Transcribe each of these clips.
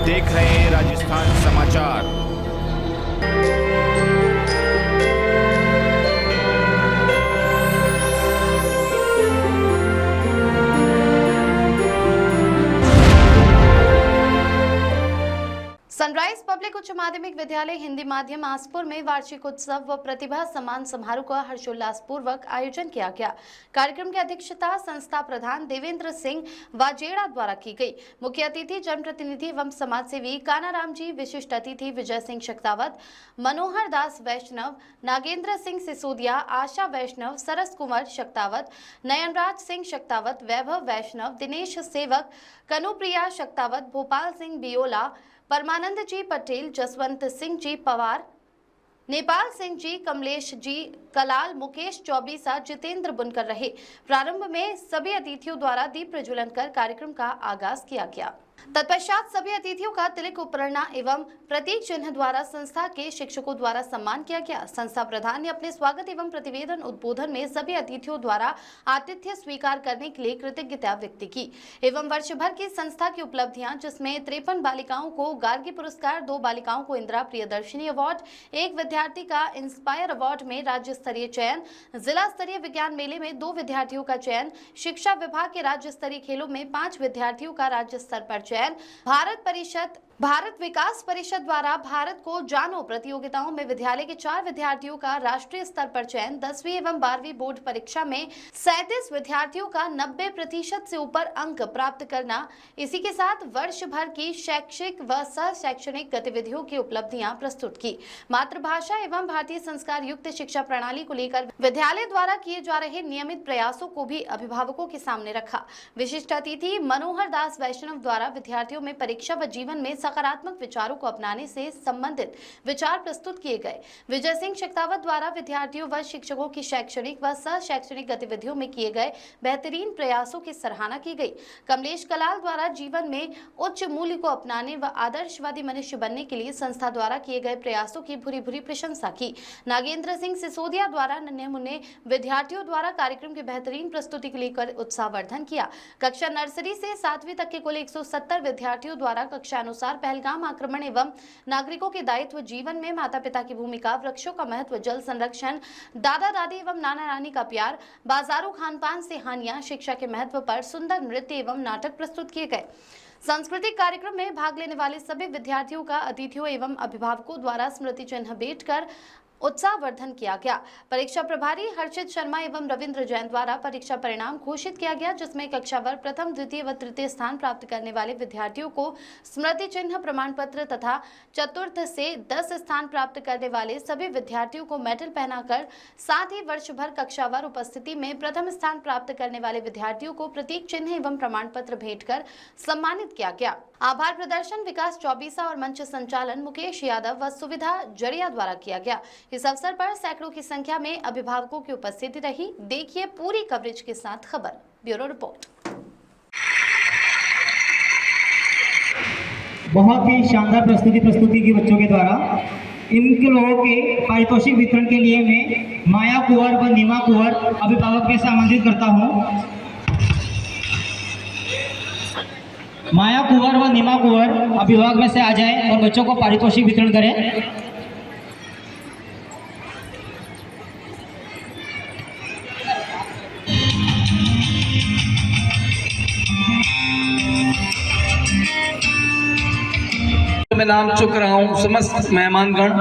देख रहे हैं राजस्थान समाचार। सनराइज पब्लिक उच्च माध्यमिक विद्यालय हिंदी माध्यम आसपुर में वार्षिक उत्सव व प्रतिभा सम्मान समारोह का हर्षोल्लास पूर्वक आयोजन किया गया। कार्यक्रम की अध्यक्षता संस्था प्रधान देवेंद्र सिंह वाजेड़ा द्वारा की गई। मुख्य अतिथि जनप्रतिनिधि एवं समाजसेवी कानाराम जी, विशिष्ट अतिथि विजय सिंह शक्तावत, मनोहर दास वैष्णव, नागेंद्र सिंह सिसोदिया, आशा वैष्णव, सरस कुमार शक्तावत, नयनराज सिंह शक्तावत, वैभव वैष्णव, दिनेश सेवक, कनुप्रिया शक्तावत, भोपाल सिंह बियोला, परमानंद जी पटेल, जसवंत सिंह जी पवार, नेपाल सिंह जी, कमलेश जी कलाल, मुकेश चौबीसा, जितेंद्र बुनकर रहे। प्रारंभ में सभी अतिथियों द्वारा दीप प्रज्वलन कर कार्यक्रम का आगाज किया गया। तत्पश्चात सभी अतिथियों का तिलक उपरणा एवं प्रतीक चिन्ह द्वारा संस्था के शिक्षकों द्वारा सम्मान किया गया। संस्था प्रधान ने अपने स्वागत एवं प्रतिवेदन उद्बोधन में सभी अतिथियों द्वारा आतिथ्य स्वीकार करने के लिए कृतज्ञता व्यक्त की एवं वर्ष भर की संस्था की उपलब्धियां, जिसमें 53 बालिकाओं को गार्गी पुरस्कार, 2 बालिकाओं को इंदिरा प्रियदर्शनी अवार्ड, 1 विद्यार्थी का इंस्पायर अवार्ड में राज्य स्तरीय चयन, जिला स्तरीय विज्ञान मेले में 2 विद्यार्थियों का चयन, शिक्षा विभाग के राज्य स्तरीय खेलों में 5 विद्यार्थियों का राज्य स्तर पर चयन, भारत विकास परिषद द्वारा भारत को जानो प्रतियोगिताओं में विद्यालय के 4 विद्यार्थियों का राष्ट्रीय स्तर पर चयन, 10वीं एवं 12वीं बोर्ड परीक्षा में 37 विद्यार्थियों का 90% से ऊपर अंक प्राप्त करना। इसी के साथ वर्ष भर की शैक्षिक व सह शैक्षणिक गतिविधियों की उपलब्धियां प्रस्तुत की। मातृभाषा एवं भारतीय संस्कार युक्त शिक्षा प्रणाली को लेकर विद्यालय द्वारा किए जा रहे नियमित प्रयासों को भी अभिभावकों के सामने रखा। विशिष्ट अतिथि मनोहर दास वैष्णव द्वारा विद्यार्थियों में परीक्षा व जीवन में सकारात्मक विचारों को अपनाने से संबंधित विचार प्रस्तुत किए गए। विजय सिंह शक्तावत द्वारा विद्यार्थियों व शिक्षकों की शैक्षणिक व सह शैक्षणिक गतिविधियों में किए गए बेहतरीन प्रयासों की सराहना की गई। कमलेश कलाल द्वारा जीवन में उच्च मूल्य को अपनाने व आदर्शवादी मनुष्य बनने के लिए संस्था द्वारा किए गए प्रयासों की भूरी भूरी प्रशंसा की। नागेंद्र सिंह सिसोदिया द्वारा नन्हे मुन्ने विद्यार्थियों द्वारा कार्यक्रम की बेहतरीन प्रस्तुति को लेकर उत्साहवर्धन किया। कक्षा नर्सरी से 7वीं तक के कुल 170 विद्यार्थियों द्वारा कक्षा अनुसार पहलगाम आक्रमण एवं नागरिकों के दायित्व, जीवन में माता पिता की भूमिका, वृक्षों का महत्व, जल संरक्षण, दादा दादी एवं नाना नानी का प्यार, बाजारू खान पान से हानियां, शिक्षा के महत्व पर सुंदर नृत्य एवं नाटक प्रस्तुत किए गए। सांस्कृतिक कार्यक्रम में भाग लेने वाले सभी विद्यार्थियों का अतिथियों एवं अभिभावकों द्वारा स्मृति चिन्ह भेंट कर उत्साहवर्धन किया गया। परीक्षा प्रभारी हर्षित शर्मा एवं रविंद्र जैन द्वारा परीक्षा परिणाम घोषित किया गया, जिसमें कक्षावार प्रथम, द्वितीय व तृतीय स्थान प्राप्त करने वाले विद्यार्थियों को स्मृति चिन्ह, प्रमाण पत्र तथा चतुर्थ से 10 स्थान प्राप्त करने वाले सभी विद्यार्थियों को मेडल पहनाकर, साथ ही वर्ष भर कक्षावार उपस्थिति में प्रथम स्थान प्राप्त करने वाले विद्यार्थियों को प्रतीक चिन्ह एवं प्रमाण पत्र भेंट कर सम्मानित किया गया। आभार प्रदर्शन विकास चौबीसा और मंच संचालन मुकेश यादव व सुविधा जड़िया द्वारा किया गया। इस अवसर पर सैकड़ों की संख्या में अभिभावकों की उपस्थिति रही। देखिए पूरी कवरेज के साथ खबर। Bureau report. बहुत ही शानदार प्रस्तुति की बच्चों के द्वारा। इनके लोगों के पारितोषिक वितरण के लिए मैं माया कुंवर व नीमा कुंवर अभिभावक में से आमंत्रित करता हूँ। माया कुंवर व नीमा कुंवर अभिभावक में से आ जाएं और बच्चों को पारितोषिक वितरण करें। मैं नाम चुक रहा हूँ समस्त मेहमानगण,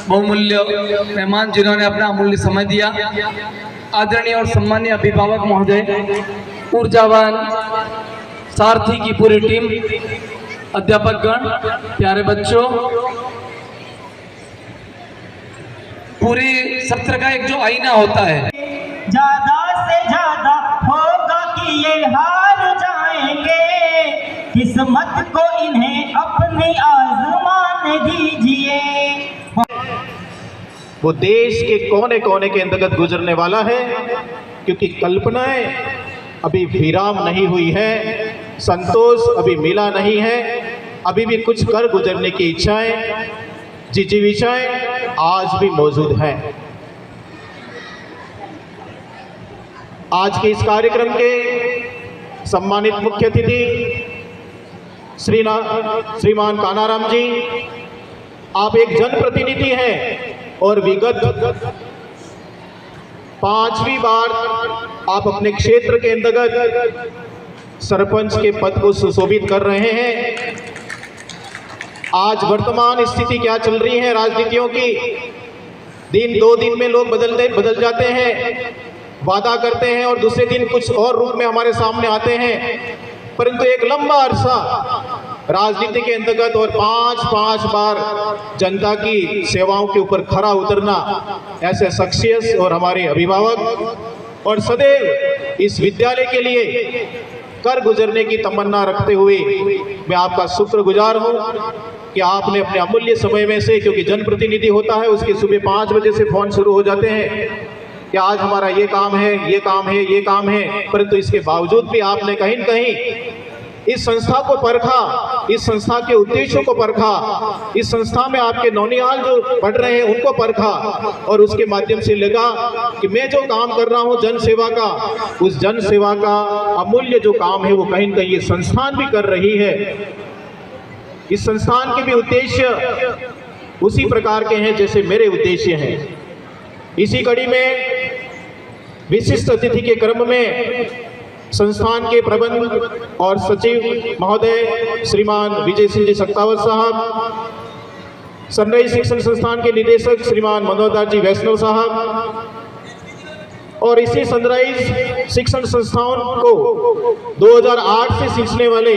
बहुमूल्य मेहमान जिन्होंने अपना अमूल्य समय दिया। आदरणीय और सम्मानीय अभिभावक महोदय, ऊर्जावान सारथी की पूरी टीम, अध्यापकगण, प्यारे बच्चों, पूरे सत्र का एक जो आईना होता है, ज्यादा से ज्यादा होगा कि ये हार जाएंगे, किस्मत को इन्हें अपनी आजमाने दीजिए। वो देश के कोने कोने के अंतर्गत गुजरने वाला है, क्योंकि कल्पनाएं अभी विराम नहीं हुई है, संतोष अभी मिला नहीं है, अभी भी कुछ कर गुजरने की इच्छाएं, जिजीविषाएं आज भी मौजूद हैं। आज के इस कार्यक्रम के सम्मानित मुख्य अतिथि श्रीमान कानाराम जी, आप एक जनप्रतिनिधि हैं और विगत 5वीं बार आप अपने क्षेत्र के अंतर्गत सरपंच के पद को सुशोभित कर रहे हैं। आज वर्तमान स्थिति क्या चल रही है राजनीतियों की, दिन 2 दिन में लोग बदल जाते हैं, वादा करते हैं और दूसरे दिन कुछ और रूप में हमारे सामने आते हैं, परंतु एक लंबा अरसा राजनीति के अंतर्गत और 5 बार जनता की सेवाओं के ऊपर खरा उतरना, ऐसे शख्सियत और हमारे अभिभावक और सदैव इस विद्यालय के लिए कर गुजरने की तमन्ना रखते हुए मैं आपका शुक्रगुजार हूं कि आपने अपने अमूल्य समय में से, क्योंकि जनप्रतिनिधि होता है उसके सुबह 5 बजे से फोन शुरू हो जाते हैं कि आज हमारा ये काम है, ये काम है, ये काम है, परंतु इसके बावजूद भी आपने कहीं न कहीं इस संस्था को परखा, इस संस्था के उद्देश्यों को परखा, इस संस्था में आपके नौनिहाल जो पढ़ रहे हैं उनको परखा और उसके माध्यम से लगा कि मैं जो काम कर रहा हूं जन सेवा का, उस जन सेवा का अमूल्य जो काम है वो कहीं न कहीं ये संस्थान भी कर रही है। इस संस्थान के भी उद्देश्य उसी प्रकार के हैं जैसे मेरे उद्देश्य हैं। इसी कड़ी में विशिष्ट अतिथि के क्रम में संस्थान के प्रबंध और सचिव महोदय श्रीमान विजय सिंह जी सक्तावत साहब, सनराइज शिक्षण संस्थान के निदेशक श्रीमान मनोहर जी वैष्णव साहब और इसी सनराइज शिक्षण संस्थान को 2008 से सींचने वाले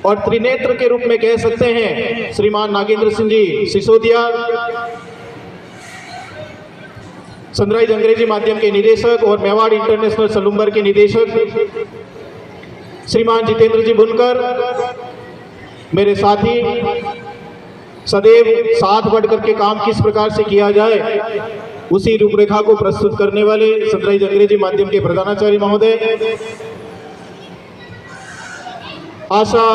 और त्रिनेत्र के रूप में कह सकते हैं श्रीमान नागेंद्र सिंह जी सिसोदिया, सनराइज अंग्रेजी माध्यम के निदेशक और मेवाड़ इंटरनेशनल सलूम्बर के निदेशक श्रीमान जितेंद्र जी बुनकर, मेरे साथी, सदैव साथ बढ़ करके काम किस प्रकार से किया जाए उसी रूपरेखा को प्रस्तुत करने वाले सनराइज अंग्रेजी माध्यम के प्रधानाचार्य महोदय, आशा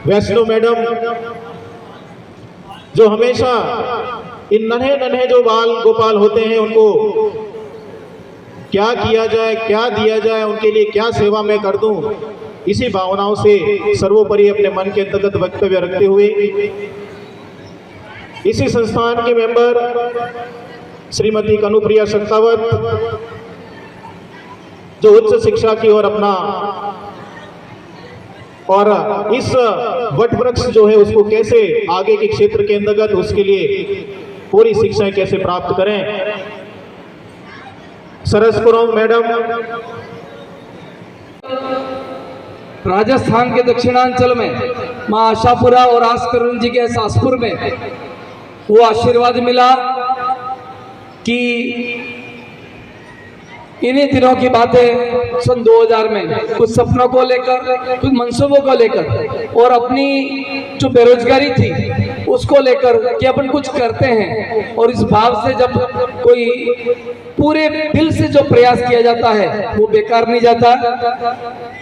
वैष्णव मैडम, जो हमेशा इन नन्हे जो बाल गोपाल होते हैं उनको क्या किया जाए, क्या दिया जाए, उनके लिए क्या सेवा मैं कर दूं, इसी भावनाओं से सर्वोपरि अपने मन के अंतर्गत वक्तव्य रखते हुए इसी संस्थान के मेंबर श्रीमती कनुप्रिया सक्तावत, जो उच्च शिक्षा की ओर अपना और इस वट वृक्ष जो है उसको कैसे आगे के क्षेत्र के अंतर्गत उसके लिए पूरी शिक्षाएं कैसे प्राप्त करें, सरसपुरम मैडम, राजस्थान के दक्षिणांचल में मां आशापुरा और आसकरुण जी के सासपुर में वो आशीर्वाद मिला कि इन्हीं दिनों की बातें सन 2000 में कुछ सपनों को लेकर, कुछ मंसूबों को लेकर और अपनी जो बेरोजगारी थी उसको लेकर कि अपन कुछ करते हैं, और इस भाव से जब कोई पूरे दिल से जो प्रयास किया जाता है वो बेकार नहीं जाता।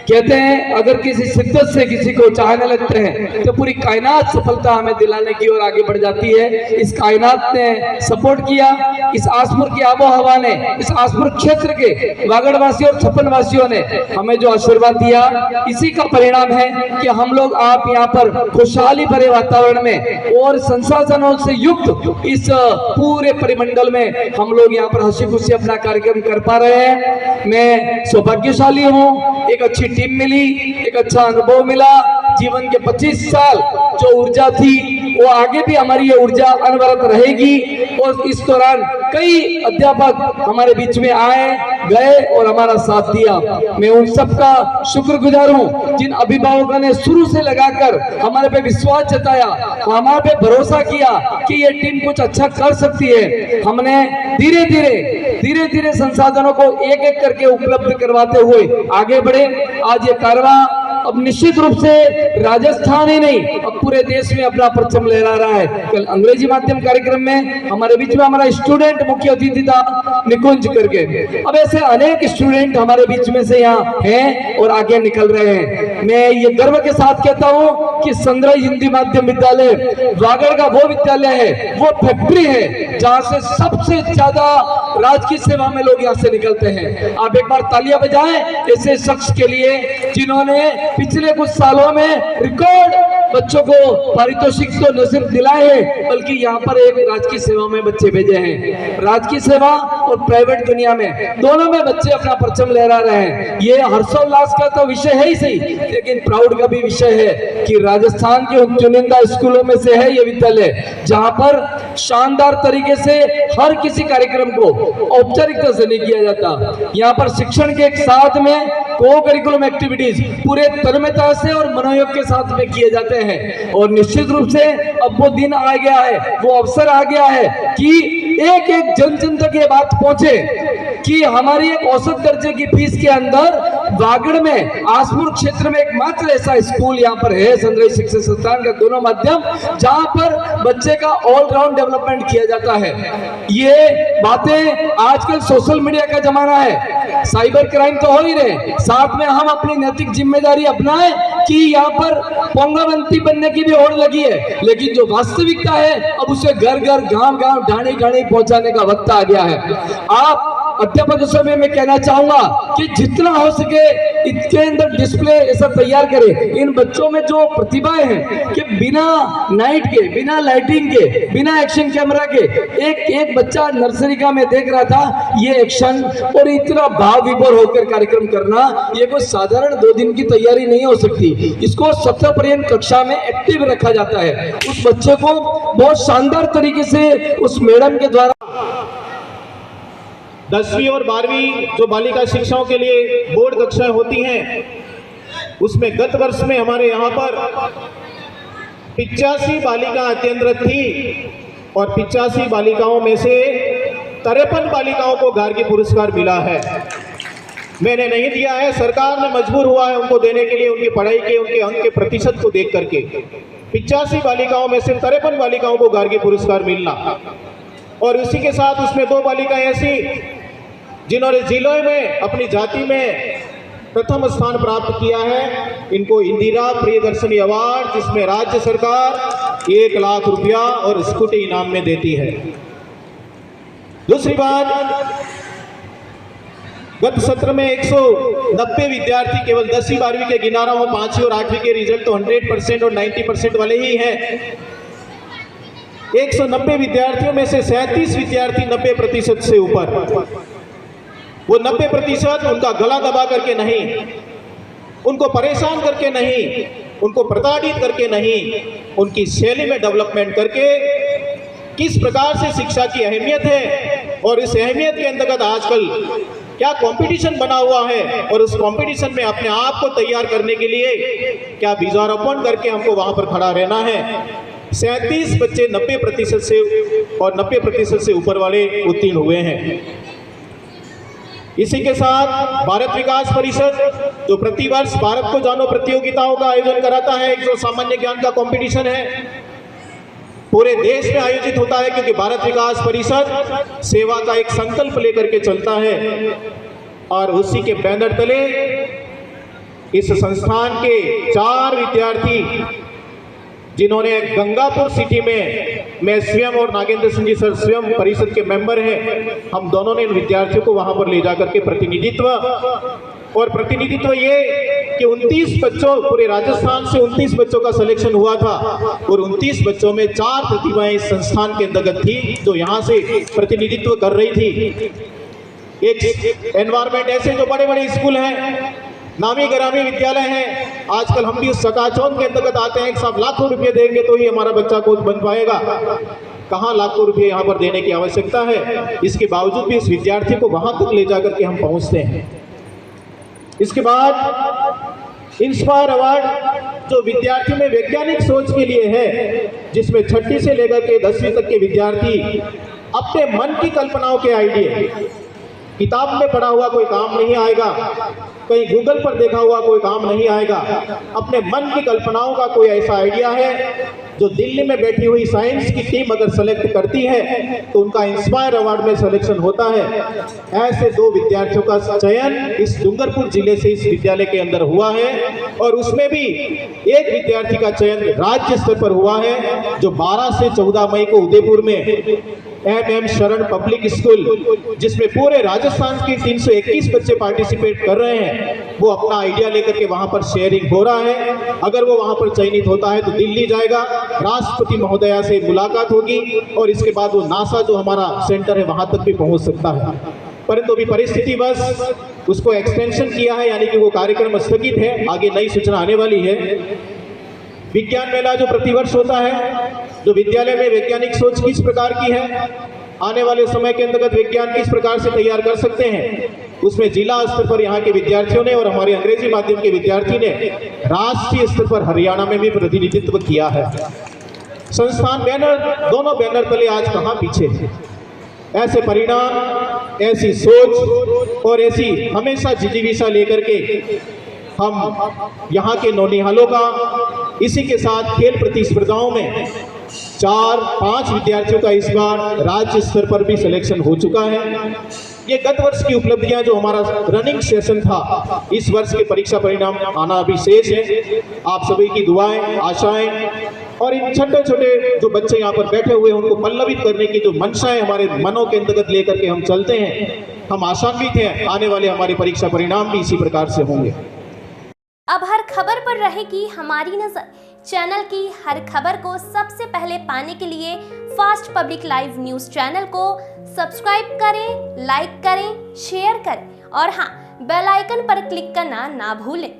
कहते हैं अगर किसी शिद्दत से किसी को चाहने लगते हैं तो पूरी कायनात सफलता हमें दिलाने की ओर आगे बढ़ जाती है। इस कायनात ने सपोर्ट किया, इस आसपुर की आबो हवा ने, इस आसपुर क्षेत्र के वागड़वासी और छप्पन वासियों ने हमें जो आशीर्वाद दिया, इसी का परिणाम है कि हम लोग आप यहाँ पर खुशहाली भरे वातावरण में और संसाधनों से युक्त इस पूरे परिमंडल में हम लोग यहाँ पर हंसी खुशी अपना कार्यक्रम कर पा रहे हैं। मैं सौभाग्यशाली हूँ, एक अच्छी टीम मिली, एक अच्छा अनुभव मिला। जीवन के 25 साल जो ऊर्जा थी वो आगे भी हमारी ये ऊर्जा अनवरत रहेगी, और इस दौरान कई अध्यापक हमारे बीच में आए गए और हमारा साथ दिया। मैं उन सबका शुक्रगुजार हूँ जिन अभिभावकों ने शुरू से लगाकर हमारे पे विश्वास जताया, हमारे पे भरोसा किया कि ये टीम कुछ अच्छा कर सकती है। हमने धीरे धीरे संसाधनों को एक एक करके उपलब्ध करवाते हुए आगे बढ़े। आज ये कारवां अब निश्चित रूप से राजस्थान ही नहीं, अब पूरे देश में अपना परचम लहरा रहा है। कल अंग्रेजी माध्यम कार्यक्रम में हमारे बीच में हमारा स्टूडेंट मुख्य अतिथि था निकुंज करके। अब ऐसे अनेक स्टूडेंट हमारे बीच में से यहाँ हैं और आगे निकल रहे हैं। मैं ये गर्व के साथ कहता हूँ कि संग्रही हिंदी माध्यम विद्यालय वागड़ का वो विद्यालय है, वो फैक्ट्री है जहाँ से सबसे ज्यादा राजकीय सेवा में लोग यहाँ से निकलते हैं। आप एक बार तालियां बजाएं ऐसे शख्स के लिए जिन्होंने पिछले कुछ सालों में रिकॉर्ड बच्चों को पारितोषिक तो न सिर्फ दिलाए हैं बल्कि यहाँ पर एक राजकीय सेवा में बच्चे भेजे हैं। राजकीय सेवा और प्राइवेट दुनिया में दोनों में बच्चे अपना परचम लहरा रहे हैं। ये हर्षोल्लास का तो विषय है ही सही, लेकिन प्राउड का भी विषय है कि राजस्थान के चुनिंदा स्कूलों में से है ये विद्यालय जहाँ पर शानदार तरीके से हर किसी कार्यक्रम को औपचारिकता से नहीं किया जाता। यहाँ पर शिक्षण के साथ में को करिकुलम एक्टिविटीज पूरे तन्मयता से और मनोयोग के साथ में किए जाते हैं। और निश्चित रूप से अब वो दिन आ गया है, वो अवसर आ गया है कि एक एक जन जन तक ये बात पहुंचे कि हमारी एक औसत दर्जे की फीस के अंदर वागड़ में आसपुर क्षेत्र में एकमात्र ऐसा स्कूल यहाँ पर है संग्रही शिक्षण संस्थान का दोनों माध्यम जहाँ पर बच्चे का ऑलराउंड डेवलपमेंट किया जाता है। ये बातें आजकल सोशल मीडिया का जमाना है, साइबर क्राइम तो हो ही रहे, साथ में हम अपनी नैतिक जिम्मेदारी अपनाएं कि यहाँ पर पोंगाबंती बनने की भी होड़ लगी है, लेकिन जो वास्तविकता है अब उसे घर घर गांव गांव ढाणी ढाणी पहुंचाने का वक्त आ गया है। आप अध्यापक समय में कहना चाहूंगा कि जितना हो सके इसके अंदर डिस्प्ले ऐसा तैयार करें इन बच्चों में जो प्रतिभाएं हैं कि बिना नाइट के, बिना लाइटिंग के, बिना एक्शन कैमरा के एक बच्चा नर्सरी का मैं देख रहा था, ये एक्शन और इतना भाव विभोर होकर कार्यक्रम करना ये कोई साधारण 2 दिन की तैयारी नहीं हो सकती। इसको सप्ताह पर्यंत कक्षा में एक्टिव रखा जाता है। उस बच्चे को बहुत शानदार तरीके से उस मैडम के द्वारा 10वीं और 12वीं जो बालिका शिक्षाओं के लिए बोर्ड कक्षाएं होती हैं उसमें गत वर्ष में हमारे यहाँ पर 85 बालिका अध्ययनरत थी और 85 बालिकाओं में से 53 बालिकाओं को गार्गी पुरस्कार मिला है। मैंने नहीं दिया है, सरकार ने मजबूर हुआ है उनको देने के लिए उनकी पढ़ाई के, उनके अंक के प्रतिशत को देख करके 85 बालिकाओं में से 53 बालिकाओं को गार्गी पुरस्कार मिलना। और इसी के साथ उसमें 2 बालिकाएं ऐसी जिन्होंने जिले में अपनी जाति में प्रथम स्थान प्राप्त किया है, इनको इंदिरा प्रियदर्शनी अवार्ड जिसमें राज्य सरकार 1 लाख रुपया और स्कूटी इनाम में देती है। दूसरी बात, गत सत्र में 190 विद्यार्थी केवल 10वीं 12वीं के गिना रहा हूं, 5वीं और 8वीं के रिजल्ट तो 100% और 90% वाले ही हैं। 190 विद्यार्थियों में से 37 विद्यार्थी 90% से ऊपर। वो 90% उनका गला दबा करके नहीं, उनको परेशान करके नहीं, उनको प्रताड़ित करके नहीं, उनकी शैली में डेवलपमेंट करके किस प्रकार से शिक्षा की अहमियत है और इस अहमियत के अंतर्गत आजकल क्या कंपटीशन बना हुआ है और उस कंपटीशन में अपने आप को तैयार करने के लिए क्या बीजारोपण करके हमको वहां पर खड़ा रहना है। 37 बच्चे 90% से और 90% से ऊपर वाले उत्तीर्ण हुए हैं। इसी के साथ भारत विकास परिषद जो प्रति वर्ष भारत को जानो प्रतियोगिताओं का आयोजन कराता है, एक जो सामान्य ज्ञान का कंपटीशन है पूरे देश में आयोजित होता है, क्योंकि भारत विकास परिषद सेवा का एक संकल्प लेकर के चलता है और उसी के बैनर तले इस संस्थान के 4 विद्यार्थी जिन्होंने गंगापुर सिटी में, मैं स्वयं और नागेंद्र सिंह जी सर स्वयं परिषद के मेंबर हैं, हम दोनों ने इन विद्यार्थियों को वहां पर ले जाकर के प्रतिनिधित्व ये कि 29 बच्चों, पूरे राजस्थान से 29 बच्चों का सिलेक्शन हुआ था और 29 बच्चों में 4 प्रतिभाएं इस संस्थान के अंतर्गत थी जो यहाँ से प्रतिनिधित्व कर रही थी। एक एनवायरमेंट ऐसे जो बड़े बड़े स्कूल हैं, नामी ग्रामी विद्यालय हैं, आजकल हम भी उस चकाचौंध के अंतर्गत आते हैं कि साहब लाखों रुपये देंगे तो ही हमारा बच्चा कोच बन पाएगा। कहाँ लाखों रुपये यहाँ पर देने की आवश्यकता है, इसके बावजूद भी इस विद्यार्थी को वहां तक ले जाकर के हम पहुंचते हैं। इसके बाद इंस्पायर अवार्ड जो विद्यार्थी में वैज्ञानिक सोच के लिए है, जिसमें 6वीं से लेकर के 10वीं तक के विद्यार्थी अपने मन की कल्पनाओं के आइडिया किताब में पढ़ा हुआ कोई काम नहीं आएगा, कहीं गूगल पर देखा हुआ कोई काम नहीं आएगा। अपने मन की कल्पनाओं का कोई ऐसा आइडिया है जो दिल्ली में बैठी हुई साइंस की टीम अगर सेलेक्ट करती है तो उनका इंस्पायर अवार्ड में सिलेक्शन होता है। ऐसे 2 विद्यार्थियों का चयन इस डूंगरपुर जिले से इस विद्यालय के अंदर हुआ है और उसमें भी एक विद्यार्थी का चयन राज्य स्तर पर हुआ है जो 12 से 14 मई को उदयपुर में MM शरण पब्लिक स्कूल, जिसमें पूरे राजस्थान के 321 बच्चे पार्टिसिपेट कर रहे हैं, वो अपना आइडिया लेकर के वहां पर शेयरिंग हो रहा है। अगर वो वहां पर चयनित होता है तो दिल्ली जाएगा, राष्ट्रपति महोदया से मुलाकात होगी और इसके बाद वो नासा जो हमारा सेंटर है वहां तक भी पहुंच सकता है। परंतु अभी परिस्थिति बस उसको एक्सटेंशन किया है, यानी कि वो कार्यक्रम स्थगित है, आगे नई सूचना आने वाली है। विज्ञान मेला जो प्रतिवर्ष होता है, जो विद्यालय में वैज्ञानिक सोच किस प्रकार की है, आने वाले समय के अंतर्गत विज्ञान किस प्रकार से तैयार कर सकते हैं, उसमें जिला स्तर पर यहाँ के विद्यार्थियों ने और हमारे अंग्रेजी माध्यम के विद्यार्थी ने राष्ट्रीय स्तर पर हरियाणा में भी प्रतिनिधित्व किया है। संस्थान बैनर, दोनों बैनर तले आज कहाँ पीछे है। ऐसे परिणाम, ऐसी सोच और ऐसी हमेशा जिजीविषा लेकर के हम यहाँ के नौनिहालों का इसी के साथ खेल प्रतिस्पर्धाओं में 4-5 विद्यार्थियों का इस बार राज्य स्तर पर भी सिलेक्शन हो चुका है। ये गत वर्ष की उपलब्धियां जो हमारा रनिंग सेशन था, इस वर्ष के परीक्षा परिणाम आना अभी शेष है। आप सभी की दुआएं, आशाएं और इन छोटे छोटे जो बच्चे यहाँ पर बैठे हुए हैं उनको पल्लवित करने की जो मंशाएं हमारे मनों के अंतर्गत लेकर के हम चलते हैं, हम आशान्वित हैं आने वाले हमारे परीक्षा परिणाम भी इसी प्रकार से होंगे। अब हर खबर पर रहेगी हमारी नजर। चैनल की हर खबर को सबसे पहले पाने के लिए fast public live news channel को सब्सक्राइब करें, लाइक करें, शेयर करें और हाँ, बेल आइकन पर क्लिक करना ना भूलें।